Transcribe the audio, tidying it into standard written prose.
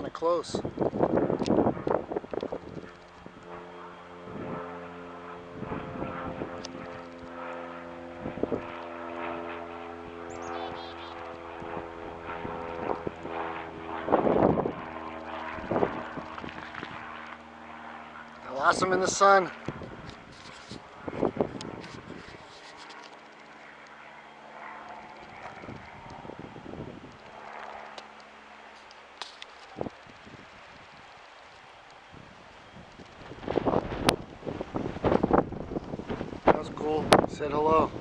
of close. I lost him in the sun. That was cool. Said hello.